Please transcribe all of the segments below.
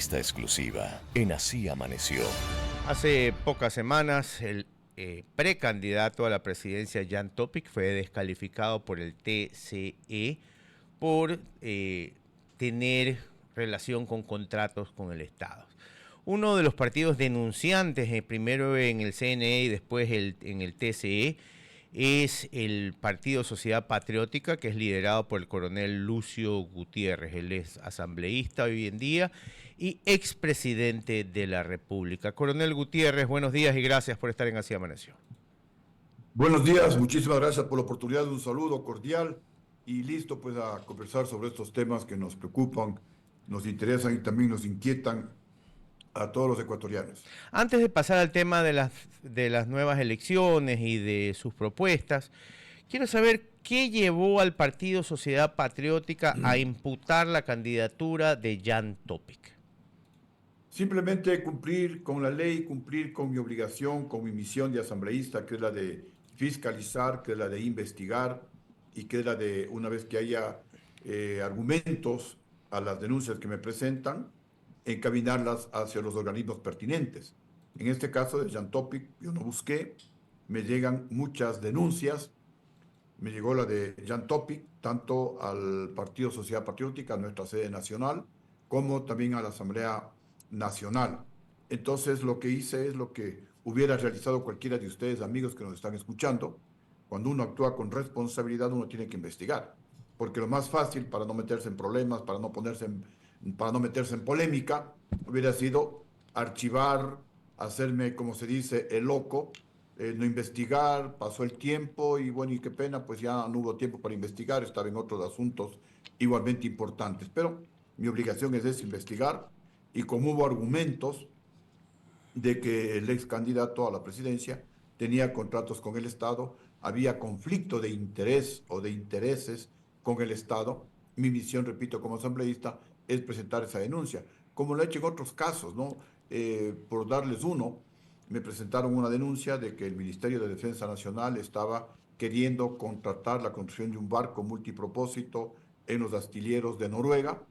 Entrevista exclusiva en Así Amaneció. Hace pocas semanas el precandidato a la presidencia Jan Topic fue descalificado por el TCE por tener relación con contratos con el Estado. Uno de los partidos denunciantes, primero en el CNE y después en el TCE, es el Partido Sociedad Patriótica, que es liderado por el coronel Lucio Gutiérrez. Él es asambleísta hoy en día y expresidente de la República. Coronel Gutiérrez, buenos días y gracias por estar en Así Amaneció. Buenos días, muchísimas gracias por la oportunidad de un saludo cordial y listo pues a conversar sobre estos temas que nos preocupan, nos interesan y también nos inquietan a todos los ecuatorianos. Antes de pasar al tema de las nuevas elecciones y de sus propuestas, quiero saber qué llevó al Partido Sociedad Patriótica a imputar la candidatura de Jan Topic. Simplemente cumplir con la ley, cumplir con mi obligación, con mi misión de asambleísta, que es la de fiscalizar, que es la de investigar y que es la de, una vez que haya argumentos a las denuncias que me presentan, encaminarlas hacia los organismos pertinentes. En este caso de Jan Topic, yo no busqué, me llegan muchas denuncias, me llegó la de Jan Topic, tanto al Partido Sociedad Patriótica, a nuestra sede nacional, como también a la Asamblea Nacional. Entonces lo que hice es lo que hubiera realizado cualquiera de ustedes, amigos que nos están escuchando. Cuando uno actúa con responsabilidad, uno tiene que investigar, porque lo más fácil para no meterse en problemas, para no meterse en polémica, hubiera sido archivar, hacerme, como se dice, el loco, no investigar, pasó el tiempo y bueno, y qué pena, pues ya no hubo tiempo para investigar, estaba en otros asuntos igualmente importantes. Pero mi obligación es investigar y como hubo argumentos de que el ex candidato a la presidencia tenía contratos con el Estado, había conflicto de interés o de intereses con el Estado. Mi misión, repito, como asambleísta, es presentar esa denuncia, como lo he hecho en otros casos, ¿no? Por darles uno, me presentaron una denuncia de que el Ministerio de Defensa Nacional estaba queriendo contratar la construcción de un barco multipropósito en los astilleros de Noruega,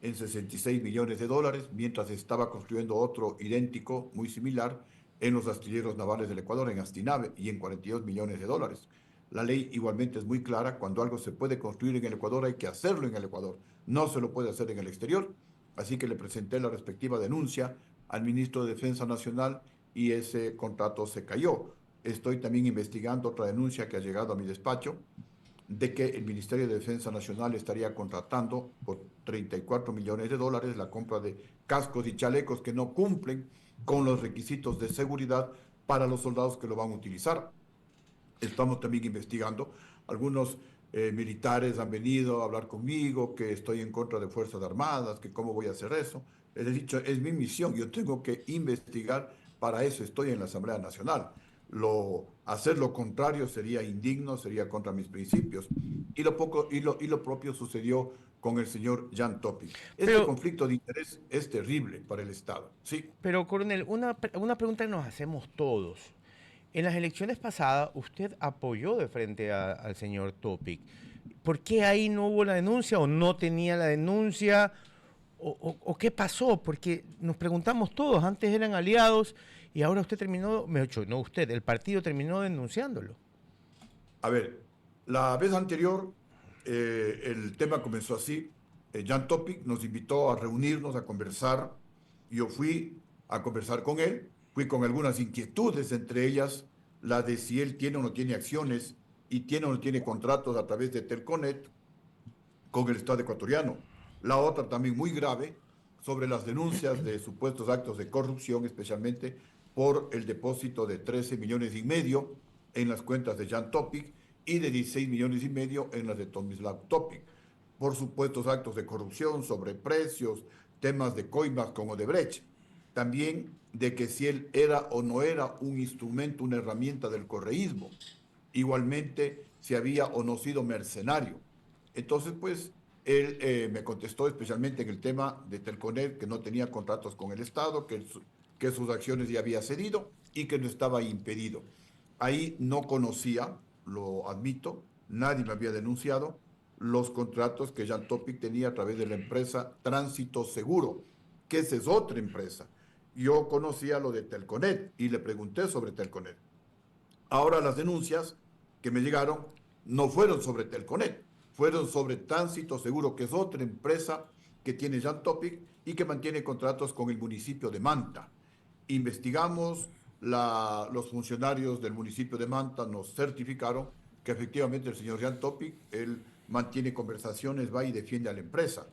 en 66 millones de dólares, mientras estaba construyendo otro idéntico, muy similar, en los astilleros navales del Ecuador, en Astinave, y en 42 millones de dólares. La ley igualmente es muy clara, cuando algo se puede construir en el Ecuador hay que hacerlo en el Ecuador, no se lo puede hacer en el exterior, así que le presenté la respectiva denuncia al ministro de Defensa Nacional y ese contrato se cayó. Estoy también investigando otra denuncia que ha llegado a mi despacho, de que el Ministerio de Defensa Nacional estaría contratando por 34 millones de dólares la compra de cascos y chalecos que no cumplen con los requisitos de seguridad para los soldados que lo van a utilizar. Estamos también investigando. Algunos militares han venido a hablar conmigo, que estoy en contra de Fuerzas Armadas, que cómo voy a hacer eso. Les he dicho, es mi misión, yo tengo que investigar, para eso estoy en la Asamblea Nacional. Hacer lo contrario sería indigno, sería contra mis principios. Y lo propio sucedió con el señor Jan Topic. Este Pero, conflicto de interés es terrible para el Estado. Sí. pero coronel, una pregunta que nos hacemos todos. En las elecciones pasadas, usted apoyó de frente al señor Topic. ¿Por qué ahí no hubo la denuncia o no tenía la denuncia? ¿O qué pasó? Porque nos preguntamos todos, antes eran aliados y ahora usted terminó, no usted, el partido terminó denunciándolo. A ver, la vez anterior el tema comenzó así. Jan Topic nos invitó a reunirnos, a conversar. Yo fui a conversar con él, fui con algunas inquietudes, entre ellas la de si él tiene o no tiene acciones y tiene o no tiene contratos a través de Telconet con el Estado ecuatoriano. La otra también muy grave, sobre las denuncias de supuestos actos de corrupción, especialmente por el depósito de 13 millones y medio en las cuentas de Jan Topic y de 16 millones y medio en las de Tomislav Topic, por supuestos actos de corrupción, sobre precios, temas de coimas con Odebrecht. También de que si él era o no era un instrumento, una herramienta del correísmo. Igualmente, si había o no sido mercenario. Entonces, pues, él me contestó especialmente en el tema de Telconet, que no tenía contratos con el Estado, que sus acciones ya había cedido y que no estaba impedido. Ahí no conocía, lo admito, nadie me había denunciado los contratos que Jan Topic tenía a través de la empresa Tránsito Seguro, que esa es otra empresa. Yo conocía lo de Telconet y le pregunté sobre Telconet. Ahora las denuncias que me llegaron no fueron sobre Telconet, fueron sobre Tránsito Seguro, que es otra empresa que tiene Jan Topic y que mantiene contratos con el municipio de Manta. Investigamos, los funcionarios del municipio de Manta nos certificaron que efectivamente el señor Jan Topic, él mantiene conversaciones, va y defiende a la empresa.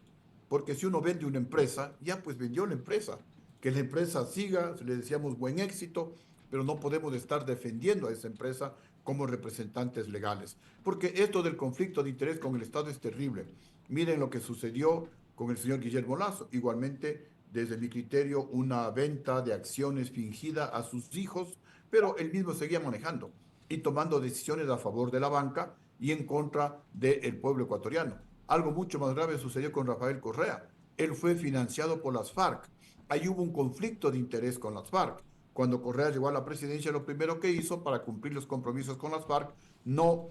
Porque si uno vende una empresa, ya pues vendió la empresa. Que la empresa siga, le deseamos buen éxito, pero no podemos estar defendiendo a esa empresa como representantes legales. Porque esto del conflicto de interés con el Estado es terrible. Miren lo que sucedió con el señor Guillermo Lasso. Igualmente, desde mi criterio, una venta de acciones fingida a sus hijos, pero él mismo seguía manejando y tomando decisiones a favor de la banca y en contra del pueblo ecuatoriano. Algo mucho más grave sucedió con Rafael Correa. Él fue financiado por las FARC. Ahí hubo un conflicto de interés con las FARC. Cuando Correa llegó a la presidencia, lo primero que hizo para cumplir los compromisos con las FARC, no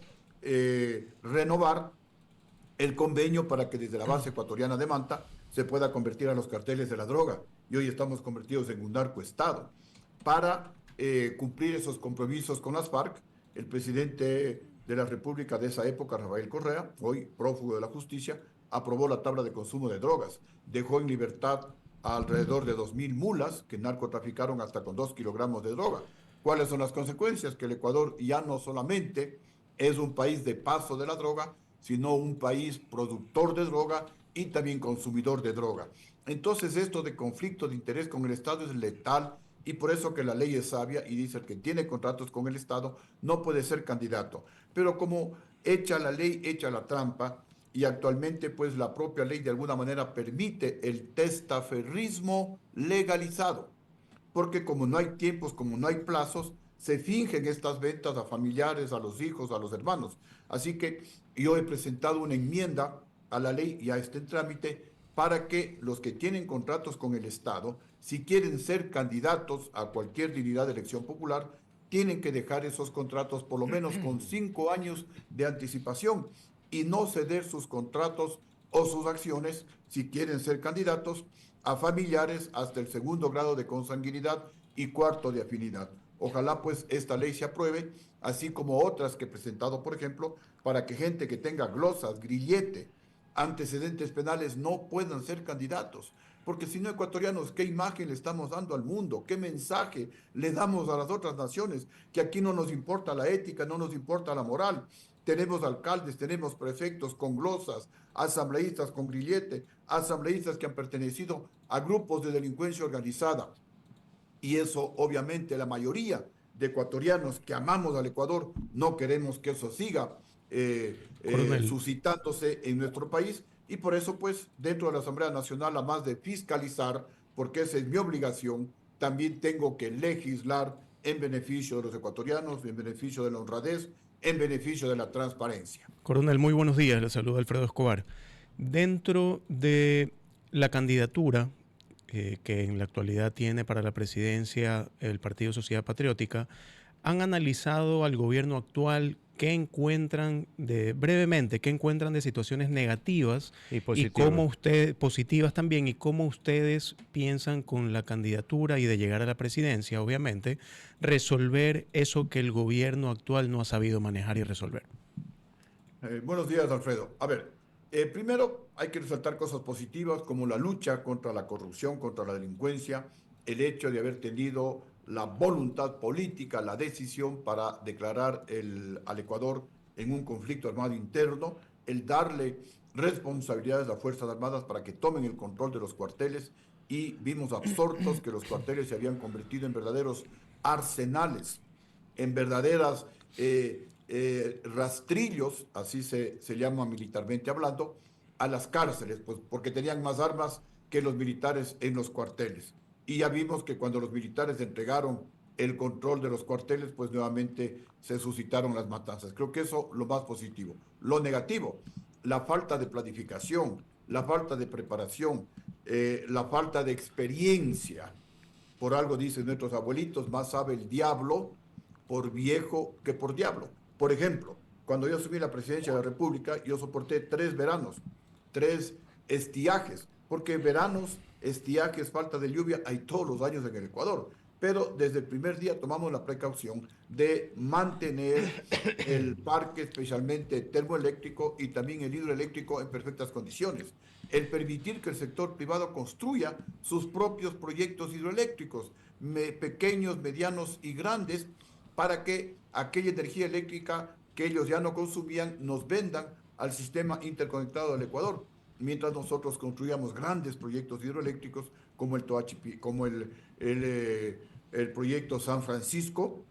renovar el convenio para que desde la base ecuatoriana de Manta se pueda convertir a los carteles de la droga. Y hoy estamos convertidos en un narcoestado. Para cumplir esos compromisos con las FARC, el presidente de la República de esa época, Rafael Correa, hoy prófugo de la justicia, aprobó la tabla de consumo de drogas. Dejó en libertad a alrededor de 2.000 mulas que narcotraficaron hasta con 2 kilogramos de droga. ¿Cuáles son las consecuencias? Que el Ecuador ya no solamente es un país de paso de la droga, sino un país productor de droga y también consumidor de droga. Entonces esto de conflicto de interés con el Estado es letal y por eso que la ley es sabia y dice que quien tiene contratos con el Estado no puede ser candidato. Pero como echa la ley, echa la trampa, y actualmente pues la propia ley de alguna manera permite el testaferrismo legalizado, porque como no hay tiempos, como no hay plazos, se fingen estas ventas a familiares, a los hijos, a los hermanos. Así que yo he presentado una enmienda a la ley y a este trámite para que los que tienen contratos con el Estado, si quieren ser candidatos a cualquier dignidad de elección popular, tienen que dejar esos contratos por lo menos con 5 años de anticipación y no ceder sus contratos o sus acciones, si quieren ser candidatos, a familiares hasta el 2.º grado de consanguinidad y 4.º de afinidad. Ojalá pues esta ley se apruebe, así como otras que he presentado, por ejemplo, para que gente que tenga glosas, grillete, antecedentes penales no puedan ser candidatos. Porque si no, ecuatorianos, ¿qué imagen le estamos dando al mundo? ¿Qué mensaje le damos a las otras naciones? Que aquí no nos importa la ética, no nos importa la moral. Tenemos alcaldes, tenemos prefectos con glosas, asambleístas con grillete, asambleístas que han pertenecido a grupos de delincuencia organizada. Y eso, obviamente, la mayoría de ecuatorianos que amamos al Ecuador no queremos que eso siga suscitándose en nuestro país. Y por eso, pues, dentro de la Asamblea Nacional, además de fiscalizar, porque esa es mi obligación, también tengo que legislar en beneficio de los ecuatorianos, en beneficio de la honradez, en beneficio de la transparencia. Coronel, muy buenos días. Le saluda Alfredo Escobar. Dentro de la candidatura que en la actualidad tiene para la presidencia el Partido Sociedad Patriótica, ¿han analizado al gobierno actual qué encuentran brevemente, qué encuentran de situaciones negativas y cómo positivas también, y cómo ustedes piensan con la candidatura y de llegar a la presidencia, obviamente, resolver eso que el gobierno actual no ha sabido manejar y resolver? Buenos días, Alfredo. A ver, primero hay que resaltar cosas positivas como la lucha contra la corrupción, contra la delincuencia, el hecho de haber tenido la voluntad política, la decisión para declarar al Ecuador en un conflicto armado interno, el darle responsabilidades a las Fuerzas Armadas para que tomen el control de los cuarteles, y vimos absortos que los cuarteles se habían convertido en verdaderos arsenales, en verdaderas rastrillos, así se llama militarmente hablando, a las cárceles, pues porque tenían más armas que los militares en los cuarteles. Y ya vimos que cuando los militares entregaron el control de los cuarteles, pues nuevamente se suscitaron las matanzas. Creo que eso es lo más positivo. Lo negativo, la falta de planificación, la falta de preparación, la falta de experiencia. Por algo dicen nuestros abuelitos, más sabe el diablo por viejo que por diablo. Por ejemplo, cuando yo asumí la presidencia de la República, yo soporté 3 veranos, 3 estiajes, porque veranos estiajes, falta de lluvia, hay todos los años en el Ecuador. Pero desde el primer día tomamos la precaución de mantener el parque, especialmente termoeléctrico y también el hidroeléctrico, en perfectas condiciones. El permitir que el sector privado construya sus propios proyectos hidroeléctricos, pequeños, medianos y grandes, para que aquella energía eléctrica que ellos ya no consumían nos vendan al sistema interconectado del Ecuador, mientras nosotros construíamos grandes proyectos hidroeléctricos como el Toachi, como el proyecto San Francisco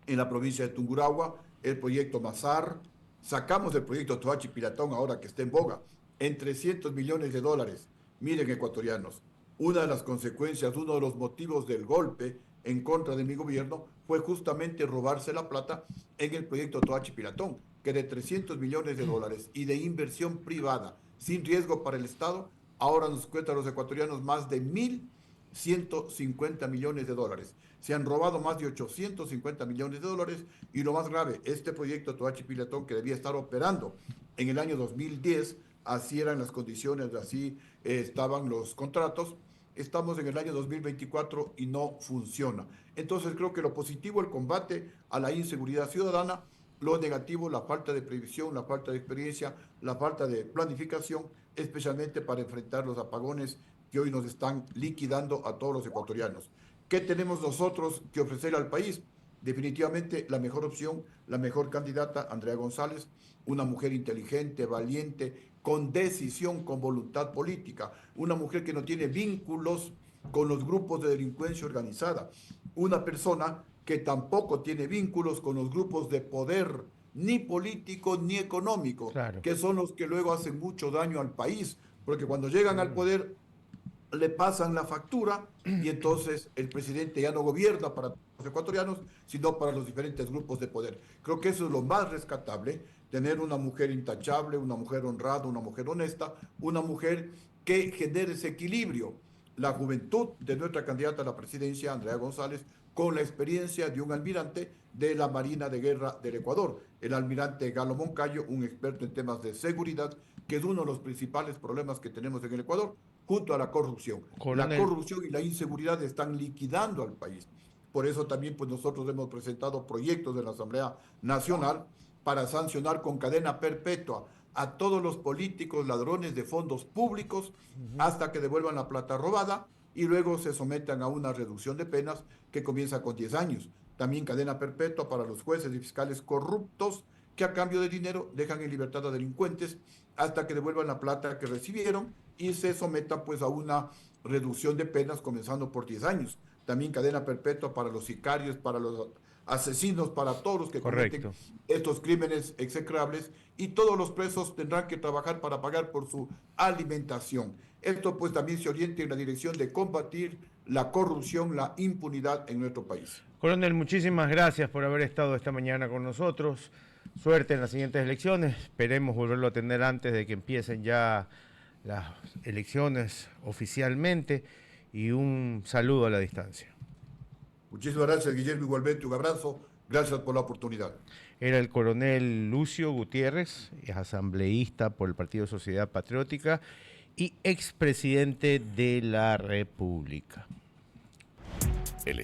en la provincia de Tungurahua, el proyecto Mazar, sacamos el proyecto Toachi Pilatón ahora que está en boga, en 300 millones de dólares. Miren, ecuatorianos, una de las consecuencias, uno de los motivos del golpe en contra de mi gobierno fue justamente robarse la plata en el proyecto Toachi Pilatón, que de 300 millones de dólares y de inversión privada sin riesgo para el Estado, ahora nos cuesta a los ecuatorianos más de 1.150 millones de dólares. Se han robado más de 850 millones de dólares y lo más grave, este proyecto Toachi Pilatón, que debía estar operando en el año 2010, así eran las condiciones, así estaban los contratos, estamos en el año 2024 y no funciona. Entonces creo que lo positivo, el combate a la inseguridad ciudadana, lo negativo, la falta de previsión, la falta de experiencia, la falta de planificación, especialmente para enfrentar los apagones que hoy nos están liquidando a todos los ecuatorianos. ¿Qué tenemos nosotros que ofrecer al país? Definitivamente la mejor opción, la mejor candidata, Andrea González, una mujer inteligente, valiente, con decisión, con voluntad política, una mujer que no tiene vínculos con los grupos de delincuencia organizada, una persona que tampoco tiene vínculos con los grupos de poder, ni político ni económico, Claro. que son los que luego hacen mucho daño al país, porque cuando llegan al poder le pasan la factura y entonces el presidente ya no gobierna para los ecuatorianos, sino para los diferentes grupos de poder. Creo que eso es lo más rescatable, tener una mujer intachable, una mujer honrada, una mujer honesta, una mujer que genere ese equilibrio. La juventud de nuestra candidata a la presidencia, Andrea González, con la experiencia de un almirante de la Marina de Guerra del Ecuador, el almirante Galo Moncayo, un experto en temas de seguridad, que es uno de los principales problemas que tenemos en el Ecuador, junto a la corrupción. Coronel. La corrupción y la inseguridad están liquidando al país. Por eso también pues, nosotros hemos presentado proyectos de la Asamblea Nacional para sancionar con cadena perpetua a todos los políticos ladrones de fondos públicos hasta que devuelvan la plata robada y luego se sometan a una reducción de penas que comienza con 10 años. También cadena perpetua para los jueces y fiscales corruptos que a cambio de dinero dejan en libertad a delincuentes hasta que devuelvan la plata que recibieron y se sometan pues a una reducción de penas comenzando por 10 años. También cadena perpetua para los sicarios, para los asesinos, para todos los que cometen estos crímenes execrables, y todos los presos tendrán que trabajar para pagar por su alimentación. Esto pues también se orienta en la dirección de combatir la corrupción, la impunidad en nuestro país. Coronel, muchísimas gracias por haber estado esta mañana con nosotros. Suerte en las siguientes elecciones. Esperemos volverlo a tener antes de que empiecen ya las elecciones oficialmente. Y un saludo a la distancia. Muchísimas gracias, Guillermo, igualmente un abrazo. Gracias por la oportunidad. Era el coronel Lucio Gutiérrez, es asambleísta por el Partido Sociedad Patriótica y expresidente de la República. El